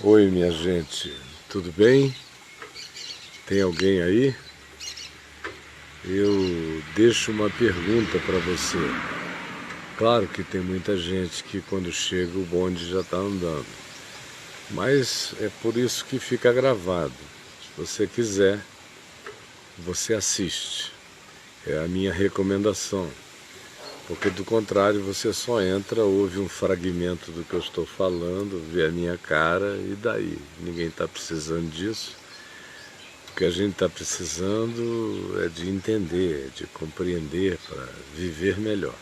Oi, minha gente, tudo bem? Tem alguém aí? Eu deixo uma pergunta para você. Claro que tem muita gente que quando chega o bonde já está andando, mas é por isso que fica gravado. Se você quiser, você assiste. É a minha recomendação. Porque do contrário você só entra, ouve um fragmento do que eu estou falando, vê a minha cara e daí? Ninguém está precisando disso. O que a gente está precisando é de entender, de compreender para viver melhor.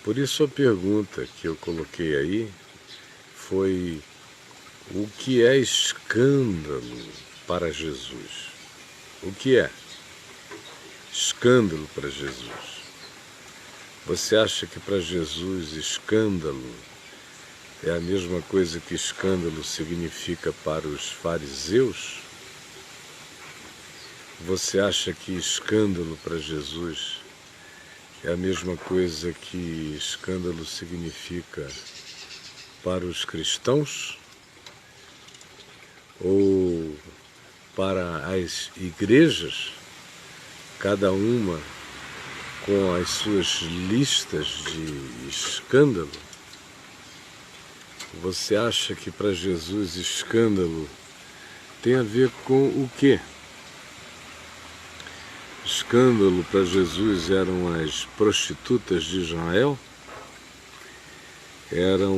Por isso a pergunta que eu coloquei aí foi: o que é escândalo para Jesus? O que é escândalo para Jesus? Você acha que para Jesus escândalo é a mesma coisa que escândalo significa para os fariseus? Você acha que escândalo para Jesus é a mesma coisa que escândalo significa para os cristãos? Ou para as igrejas, cada uma com as suas listas de escândalo? Você acha que para Jesus escândalo tem a ver com o quê? Escândalo para Jesus eram as prostitutas de Israel? Eram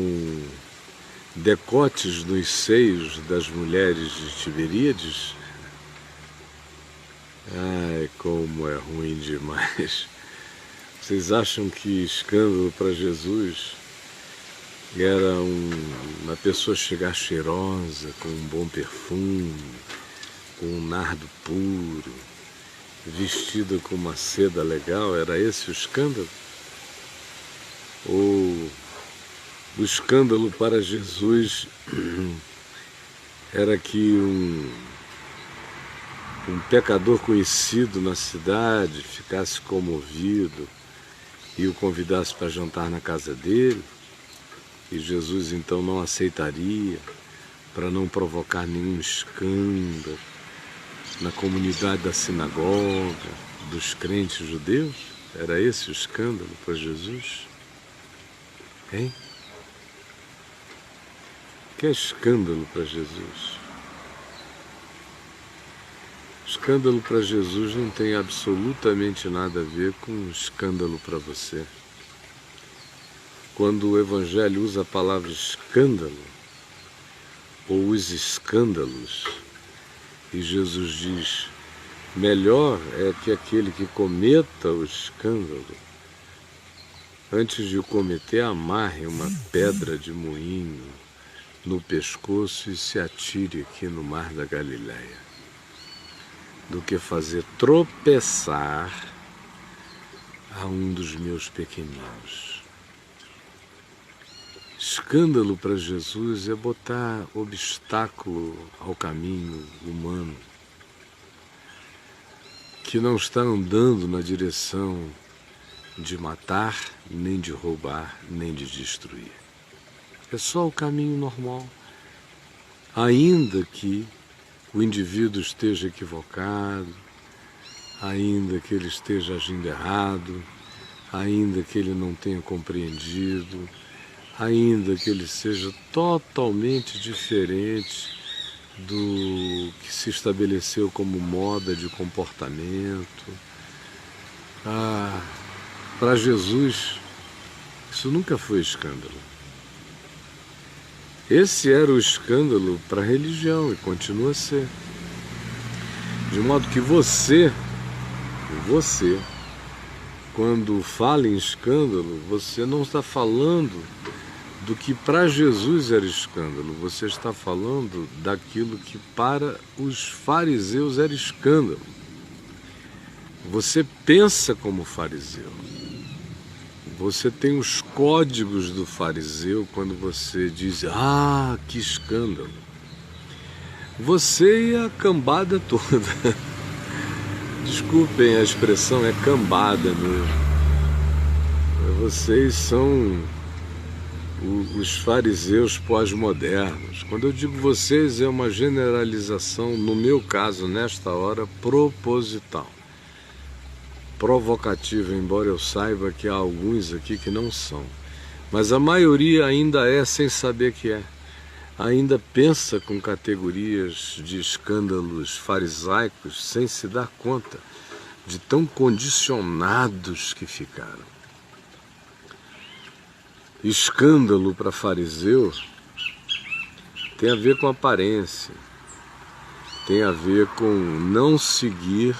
decotes nos seios das mulheres de Tiberíades? Ai, como é ruim demais. Vocês acham que escândalo para Jesus era uma pessoa chegar cheirosa, com um bom perfume, com um nardo puro, vestida com uma seda legal? Era esse o escândalo? Ou o escândalo para Jesus era que um pecador conhecido na cidade ficasse comovido e o convidasse para jantar na casa dele, e Jesus então não aceitaria para não provocar nenhum escândalo na comunidade da sinagoga, dos crentes judeus? Era esse o escândalo para Jesus? Hein? O que é escândalo para Jesus? Escândalo para Jesus não tem absolutamente nada a ver com escândalo para você. Quando o Evangelho usa a palavra escândalo, ou os escândalos, e Jesus diz: melhor é que aquele que cometa o escândalo, antes de o cometer, amarre uma pedra de moinho no pescoço e se atire aqui no mar da Galileia, do que fazer tropeçar a um dos meus pequeninos. Escândalo para Jesus é botar obstáculo ao caminho humano, que não está andando na direção de matar, nem de roubar, nem de destruir. É só o caminho normal, ainda que o indivíduo esteja equivocado, ainda que ele esteja agindo errado, ainda que ele não tenha compreendido, ainda que ele seja totalmente diferente do que se estabeleceu como moda de comportamento. Para Jesus, isso nunca foi escândalo. Esse era o escândalo para a religião e continua a ser. De modo que você, quando fala em escândalo, você não está falando do que para Jesus era escândalo, você está falando daquilo que para os fariseus era escândalo. Você pensa como fariseu. Você tem os códigos do fariseu quando você diz: ah, que escândalo. Você e a cambada toda. Desculpem a expressão, é cambada mesmo. Vocês são os fariseus pós-modernos. Quando eu digo vocês, é uma generalização, no meu caso, nesta hora, proposital. Provocativa, embora eu saiba que há alguns aqui que não são. Mas a maioria ainda é sem saber que é. Ainda pensa com categorias de escândalos farisaicos sem se dar conta de tão condicionados que ficaram. Escândalo para fariseu tem a ver com aparência, tem a ver com não seguir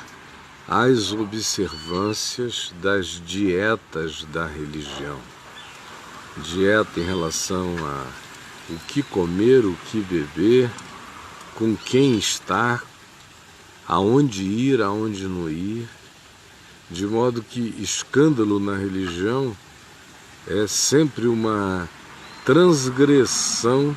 as observâncias das dietas da religião. Dieta em relação a o que comer, o que beber, com quem estar, aonde ir, aonde não ir, de modo que escândalo na religião é sempre uma transgressão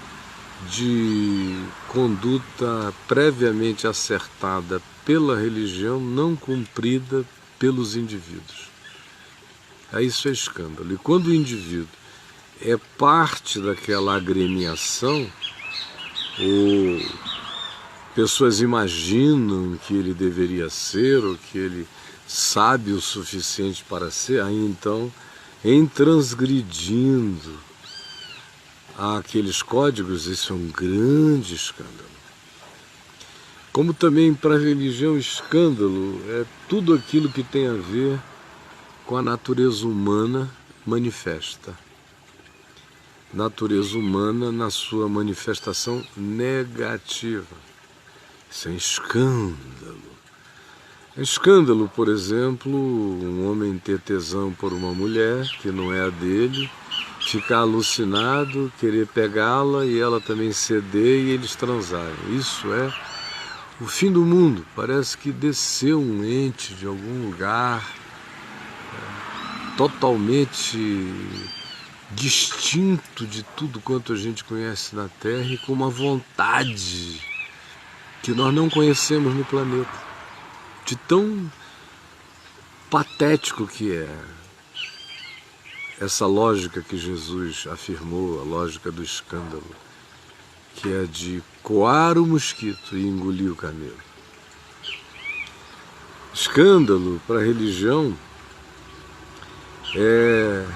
de conduta previamente acertada pela religião, não cumprida pelos indivíduos. Isso é escândalo. E quando o indivíduo é parte daquela agremiação, ou pessoas imaginam que ele deveria ser, ou que ele sabe o suficiente para ser, aí então, em transgredindo aqueles códigos, isso é um grande escândalo. Como também para a religião, escândalo é tudo aquilo que tem a ver com a natureza humana manifesta. Natureza humana na sua manifestação negativa. Isso é escândalo. É escândalo, por exemplo, um homem ter tesão por uma mulher que não é a dele, ficar alucinado, querer pegá-la e ela também ceder e eles transarem. Isso é o fim do mundo. Parece que desceu um ente de algum lugar totalmente distinto de tudo quanto a gente conhece na Terra e com uma vontade que nós não conhecemos no planeta, de tão patético que é essa lógica que Jesus afirmou, a lógica do escândalo, que é de coar o mosquito e engolir o camelo. Escândalo para a religião é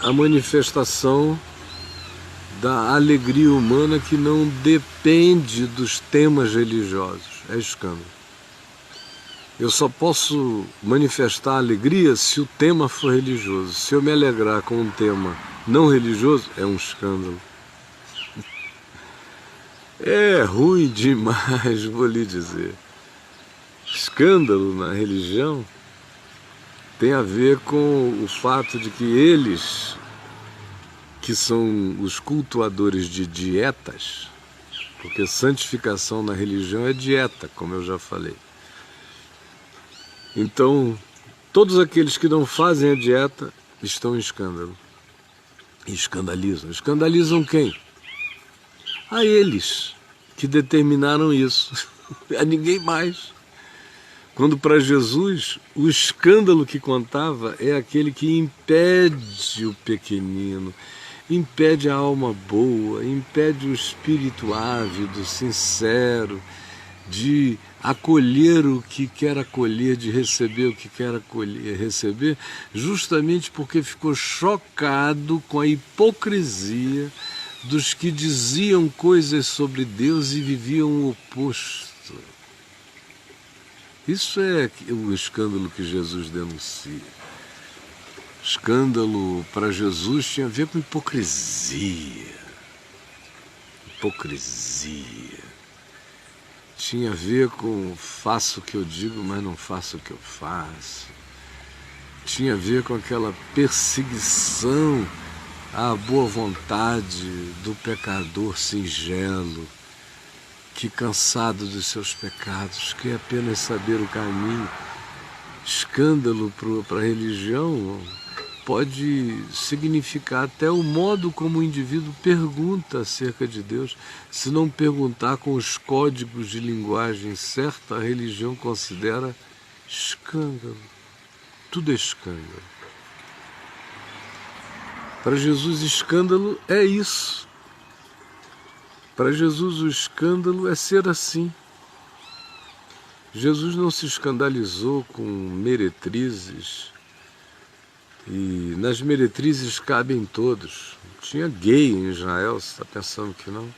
a manifestação da alegria humana que não depende dos temas religiosos. É escândalo. Eu só posso manifestar alegria se o tema for religioso. Se eu me alegrar com um tema não religioso, é um escândalo. É ruim demais, vou lhe dizer. Escândalo na religião tem a ver com o fato de que eles, que são os cultuadores de dietas, porque santificação na religião é dieta, como eu já falei. Então, todos aqueles que não fazem a dieta estão em escândalo. E escandalizam. Escandalizam quem? A eles, que determinaram isso. A ninguém mais. Quando para Jesus o escândalo que contava é aquele que impede o pequenino, impede a alma boa, impede o espírito ávido, sincero, de acolher o que quer acolher, de receber o que quer acolher, receber, justamente porque ficou chocado com a hipocrisia dos que diziam coisas sobre Deus e viviam o oposto. Isso é o escândalo que Jesus denuncia. Escândalo para Jesus tinha a ver com hipocrisia. Hipocrisia. Tinha a ver com faço o que eu digo, mas não faço o que eu faço. Tinha a ver com aquela perseguição à boa vontade do pecador singelo, que cansado dos seus pecados, quer apenas saber o caminho. Escândalo para a religião pode significar até o modo como o indivíduo pergunta acerca de Deus. Se não perguntar com os códigos de linguagem certa, a religião considera escândalo. Tudo é escândalo. Para Jesus, escândalo é isso. Para Jesus, o escândalo é ser assim. Jesus não se escandalizou com meretrizes, e nas meretrizes cabem todos. Tinha gay em Israel, você está pensando que não?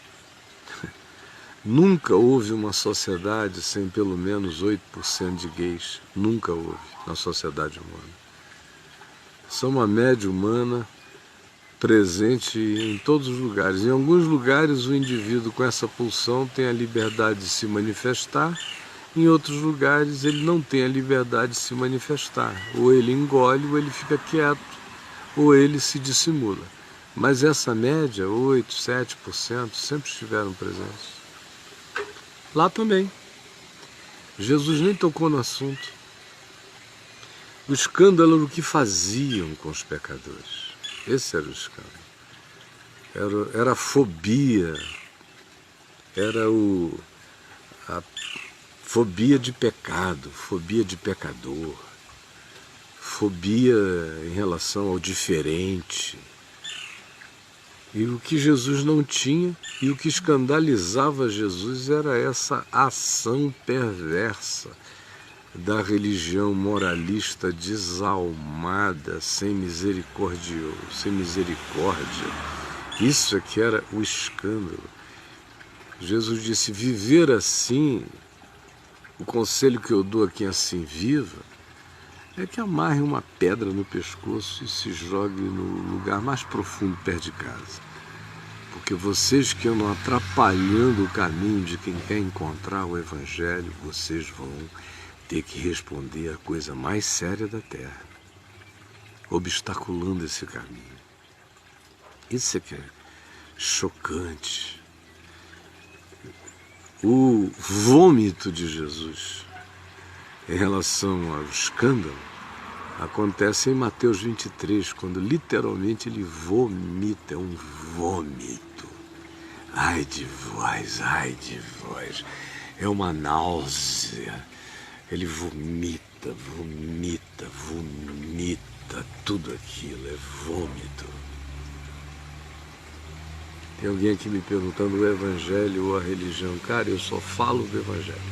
Nunca houve uma sociedade sem pelo menos 8% de gays. Nunca houve na sociedade humana. São uma média humana presente em todos os lugares. Em alguns lugares o indivíduo com essa pulsão tem a liberdade de se manifestar, em outros lugares ele não tem a liberdade de se manifestar. Ou ele engole, ou ele fica quieto, ou ele se dissimula. Mas essa média, 8%, 7%, sempre estiveram presentes. Lá também. Jesus nem tocou no assunto. O escândalo era o que faziam com os pecadores. Esse era o escândalo. Era a fobia, era a fobia de pecado, fobia de pecador, fobia em relação ao diferente. E o que Jesus não tinha, e o que escandalizava Jesus era essa ação perversa da religião moralista desalmada, sem misericórdia. Isso é que era o escândalo. Jesus disse, viver assim, o conselho que eu dou a quem assim viva, é que amarre uma pedra no pescoço e se jogue no lugar mais profundo perto de casa. Porque vocês que andam atrapalhando o caminho de quem quer encontrar o Evangelho, vocês vão ter que responder a coisa mais séria da terra, obstaculando esse caminho. Isso é que é chocante. O vômito de Jesus em relação ao escândalo acontece em Mateus 23, quando literalmente ele vomita, é um vômito. Ai de vós, é uma náusea. Ele vomita, tudo aquilo, é vômito. Tem alguém aqui me perguntando o Evangelho ou a religião. Cara, eu só falo do Evangelho.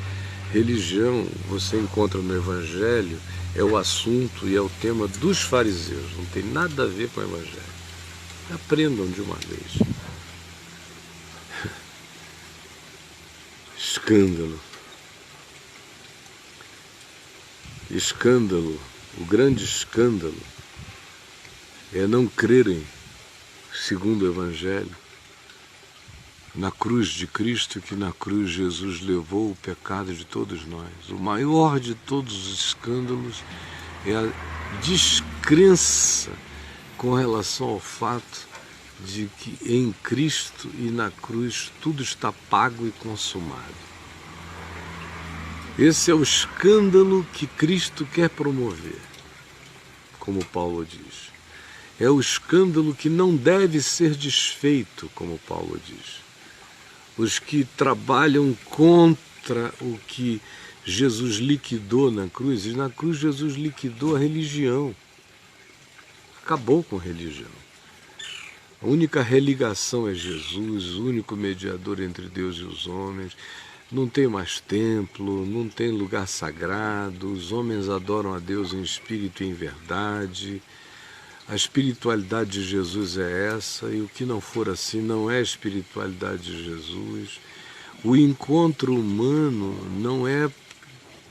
Religião, você encontra no Evangelho, é o assunto e é o tema dos fariseus. Não tem nada a ver com o Evangelho. Aprendam de uma vez. Escândalo. Escândalo, o grande escândalo é não crerem, segundo o Evangelho, na cruz de Cristo, que na cruz Jesus levou o pecado de todos nós. O maior de todos os escândalos é a descrença com relação ao fato de que em Cristo e na cruz tudo está pago e consumado. Esse é o escândalo que Cristo quer promover, como Paulo diz. É o escândalo que não deve ser desfeito, como Paulo diz. Os que trabalham contra o que Jesus liquidou na cruz, e na cruz Jesus liquidou a religião. Acabou com a religião. A única religação é Jesus, o único mediador entre Deus e os homens. Não tem mais templo, não tem lugar sagrado, os homens adoram a Deus em espírito e em verdade. A espiritualidade de Jesus é essa, e o que não for assim não é a espiritualidade de Jesus. O encontro humano não é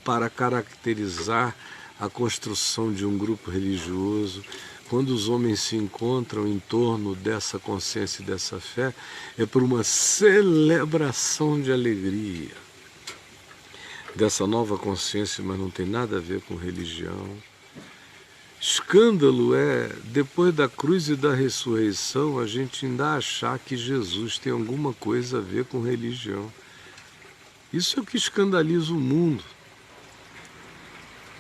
para caracterizar a construção de um grupo religioso. Quando os homens se encontram em torno dessa consciência e dessa fé, é por uma celebração de alegria dessa nova consciência, mas não tem nada a ver com religião. Escândalo é, depois da cruz e da ressurreição, a gente ainda achar que Jesus tem alguma coisa a ver com religião. Isso é o que escandaliza o mundo.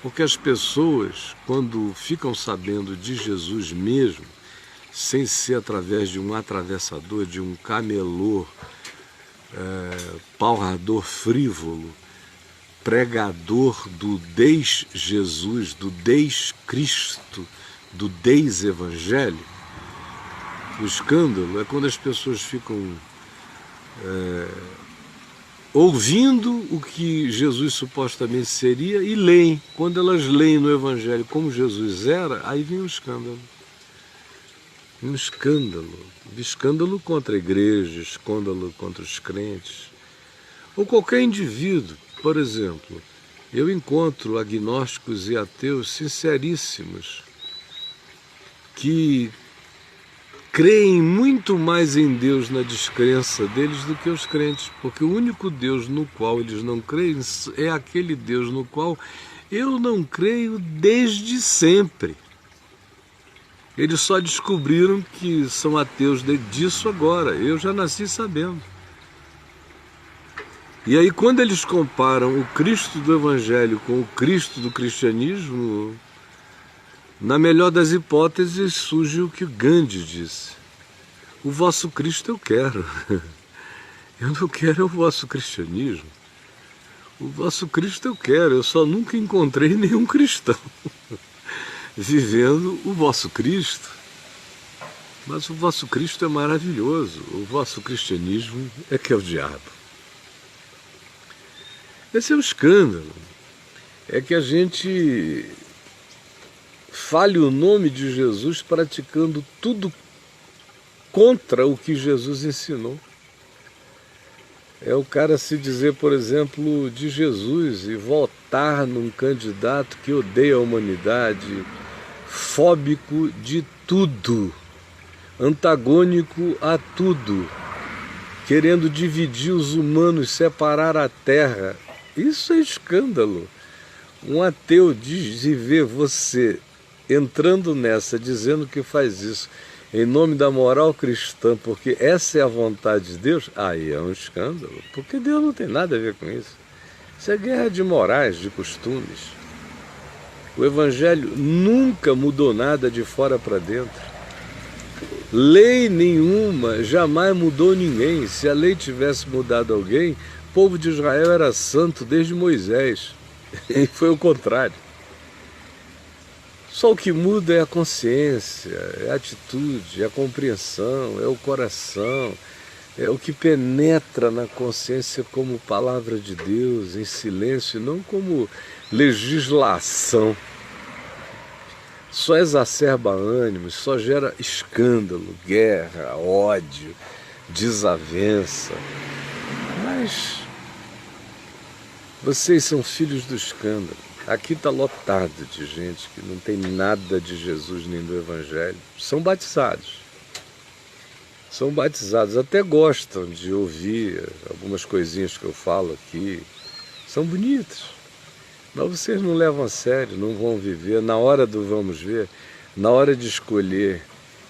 Porque as pessoas, quando ficam sabendo de Jesus mesmo, sem ser através de um atravessador, de um camelô, palrador frívolo, pregador do Deus-Jesus, do Deus-Cristo, do Deus-Evangelho, O escândalo é quando as pessoas ficam ouvindo o que Jesus supostamente seria e leem. Quando elas leem no Evangelho como Jesus era, aí vem o escândalo. Um escândalo contra a igreja, escândalo contra os crentes, ou qualquer indivíduo. Por exemplo, eu encontro agnósticos e ateus sinceríssimos que creem muito mais em Deus na descrença deles do que os crentes, porque o único Deus no qual eles não creem é aquele Deus no qual eu não creio desde sempre. Eles só descobriram que são ateus disso agora. Eu já nasci sabendo. E aí, quando eles comparam o Cristo do Evangelho com o Cristo do cristianismo, na melhor das hipóteses, surge o que Gandhi disse: o vosso Cristo eu quero. Eu não quero o vosso cristianismo. O vosso Cristo eu quero. Eu só nunca encontrei nenhum cristão vivendo o vosso Cristo. Mas o vosso Cristo é maravilhoso. O vosso cristianismo é que é o diabo. Esse é o escândalo. É que a gente fale o nome de Jesus praticando tudo contra o que Jesus ensinou. É o cara se dizer, por exemplo, de Jesus e votar num candidato que odeia a humanidade, fóbico de tudo, antagônico a tudo, querendo dividir os humanos, separar a terra. Isso é escândalo. Um ateu diz e vê você entrando nessa, dizendo que faz isso em nome da moral cristã, porque essa é a vontade de Deus, aí é um escândalo, porque Deus não tem nada a ver com isso. Isso é guerra de morais, de costumes. O Evangelho nunca mudou nada de fora para dentro. Lei nenhuma jamais mudou ninguém. Se a lei tivesse mudado alguém, o povo de Israel era santo desde Moisés. E foi o contrário. Só o que muda é a consciência, é a atitude, é a compreensão, é o coração, é o que penetra na consciência como palavra de Deus, em silêncio, não como legislação. Só exacerba ânimos, só gera escândalo, guerra, ódio, desavença. Mas vocês são filhos do escândalo. Aqui está lotado de gente que não tem nada de Jesus nem do Evangelho. São batizados. São batizados, até gostam de ouvir algumas coisinhas que eu falo aqui. São bonitas. Mas vocês não levam a sério, não vão viver. Na hora do vamos ver, na hora de escolher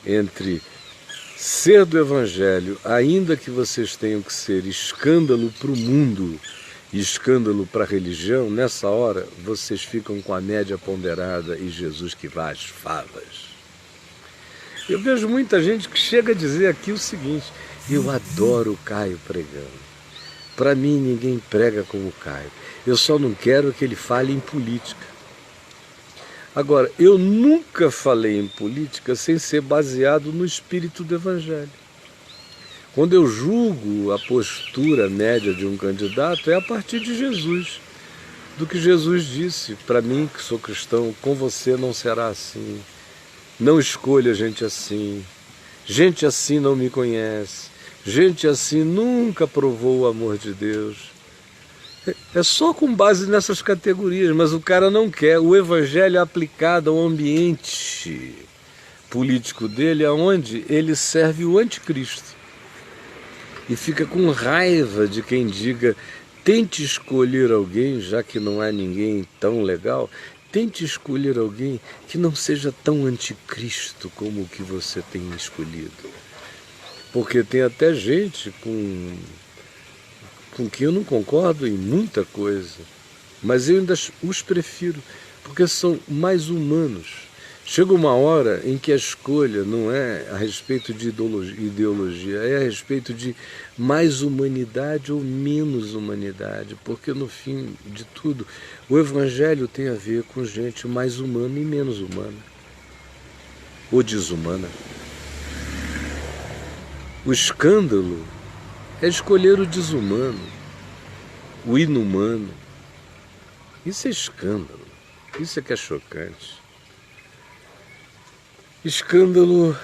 entre ser do Evangelho, ainda que vocês tenham que ser escândalo para o mundo, e escândalo para a religião, nessa hora vocês ficam com a média ponderada e Jesus que vai às favas. Eu vejo muita gente que chega a dizer aqui o seguinte: eu adoro o Caio pregando. Para mim ninguém prega como o Caio. Eu só não quero que ele fale em política. Agora, eu nunca falei em política sem ser baseado no espírito do Evangelho. Quando eu julgo a postura média de um candidato, é a partir de Jesus, do que Jesus disse: para mim, que sou cristão, com você não será assim. Não escolha gente assim não me conhece, gente assim nunca provou o amor de Deus. É só com base nessas categorias, mas o cara não quer o Evangelho aplicado ao ambiente político dele, aonde ele serve o anticristo. E fica com raiva de quem diga: tente escolher alguém, já que não há ninguém tão legal, tente escolher alguém que não seja tão anticristo como o que você tem escolhido. Porque tem até gente com quem eu não concordo em muita coisa, mas eu ainda os prefiro, porque são mais humanos. Chega uma hora em que a escolha não é a respeito de ideologia, é a respeito de mais humanidade ou menos humanidade, porque no fim de tudo, o Evangelho tem a ver com gente mais humana e menos humana, ou desumana. O escândalo é escolher o desumano, o inumano. Isso é escândalo, isso é que é chocante. Escândalo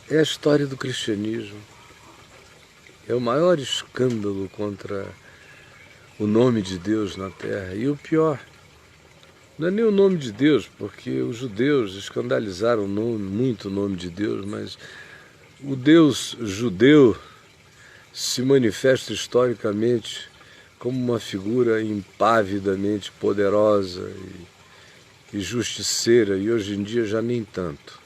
é a história do cristianismo. É o maior escândalo contra o nome de Deus na terra. E o pior, não é nem o nome de Deus, porque os judeus escandalizaram muito o nome de Deus, mas o Deus judeu se manifesta historicamente como uma figura impavidamente poderosa e justiceira, e hoje em dia já nem tanto.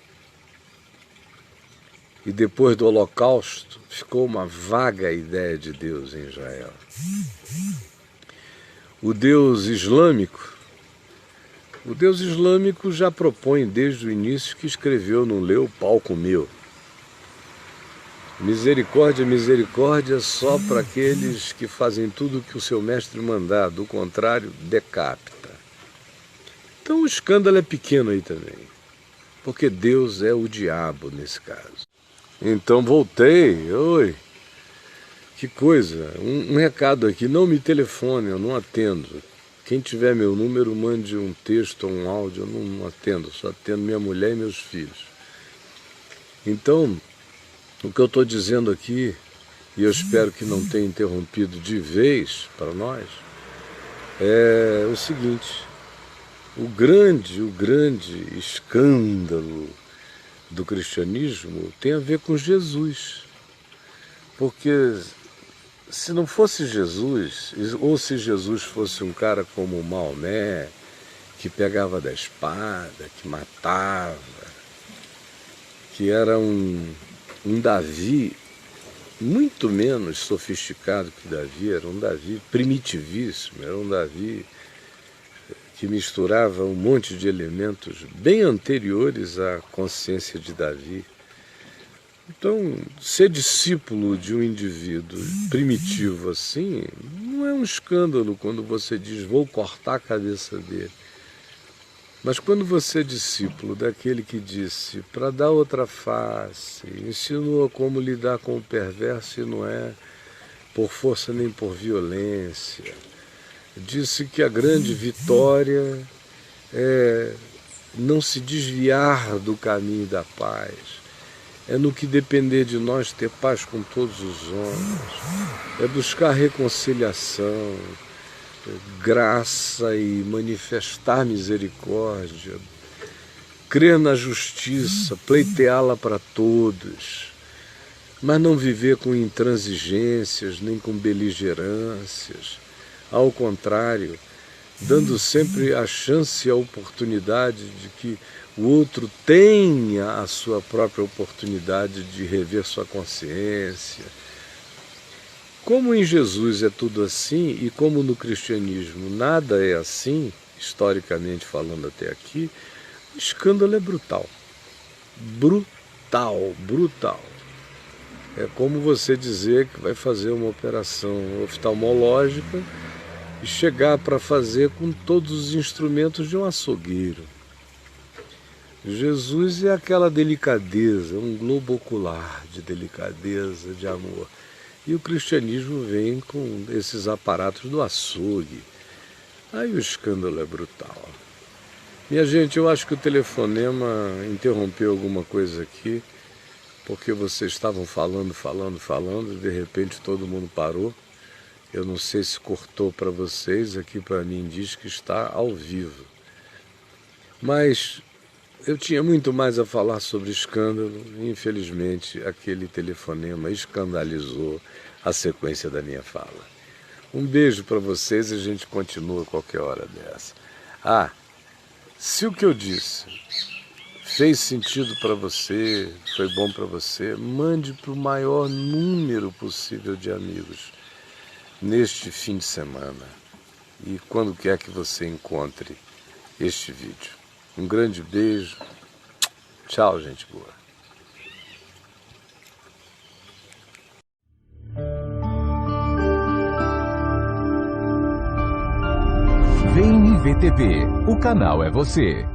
E depois do Holocausto, ficou uma vaga ideia de Deus em Israel. O Deus islâmico já propõe desde o início que escreveu, não leu, o pau comeu. Misericórdia, misericórdia só para aqueles que fazem tudo o que o seu mestre mandar, do contrário, decapita. Então o escândalo é pequeno aí também, porque Deus é o diabo nesse caso. Então voltei, oi, que coisa, um recado aqui, não me telefone, eu não atendo. Quem tiver meu número, mande um texto ou um áudio, eu não atendo, só atendo minha mulher e meus filhos. Então, o que eu estou dizendo aqui, e eu espero que não tenha interrompido de vez para nós, é o seguinte: o grande escândalo do cristianismo tem a ver com Jesus. Porque se não fosse Jesus, ou se Jesus fosse um cara como Maomé, que pegava da espada, que matava, que era um Davi muito menos sofisticado que Davi, era um Davi primitivíssimo, era um Davi que misturava um monte de elementos bem anteriores à consciência de Davi. Então, ser discípulo de um indivíduo primitivo assim, não é um escândalo quando você diz, vou cortar a cabeça dele. Mas quando você é discípulo daquele que disse, para dar outra face, ensinou como lidar com o perverso e não é por força nem por violência, disse que a grande vitória é não se desviar do caminho da paz, é no que depender de nós ter paz com todos os homens, é buscar reconciliação, graça e manifestar misericórdia, crer na justiça, pleiteá-la para todos, mas não viver com intransigências nem com beligerâncias. Ao contrário, dando sempre a chance e a oportunidade de que o outro tenha a sua própria oportunidade de rever sua consciência. Como em Jesus é tudo assim, e como no cristianismo nada é assim, historicamente falando até aqui, o escândalo é brutal. Brutal, brutal. É como você dizer que vai fazer uma operação oftalmológica e chegar para fazer com todos os instrumentos de um açougueiro. Jesus é aquela delicadeza, um globo ocular de delicadeza, de amor. E o cristianismo vem com esses aparatos do açougue. Aí o escândalo é brutal. Minha gente, eu acho que o telefonema interrompeu alguma coisa aqui, porque vocês estavam falando, e de repente todo mundo parou. Eu não sei se cortou para vocês, aqui para mim diz que está ao vivo. Mas eu tinha muito mais a falar sobre escândalo, e infelizmente aquele telefonema escandalizou a sequência da minha fala. Um beijo para vocês e a gente continua qualquer hora dessa. Se o que eu disse fez sentido para você, foi bom para você, mande para o maior número possível de amigos neste fim de semana e quando quer que você encontre este vídeo. Um grande beijo. Tchau, gente boa. VNVTV, o canal é você.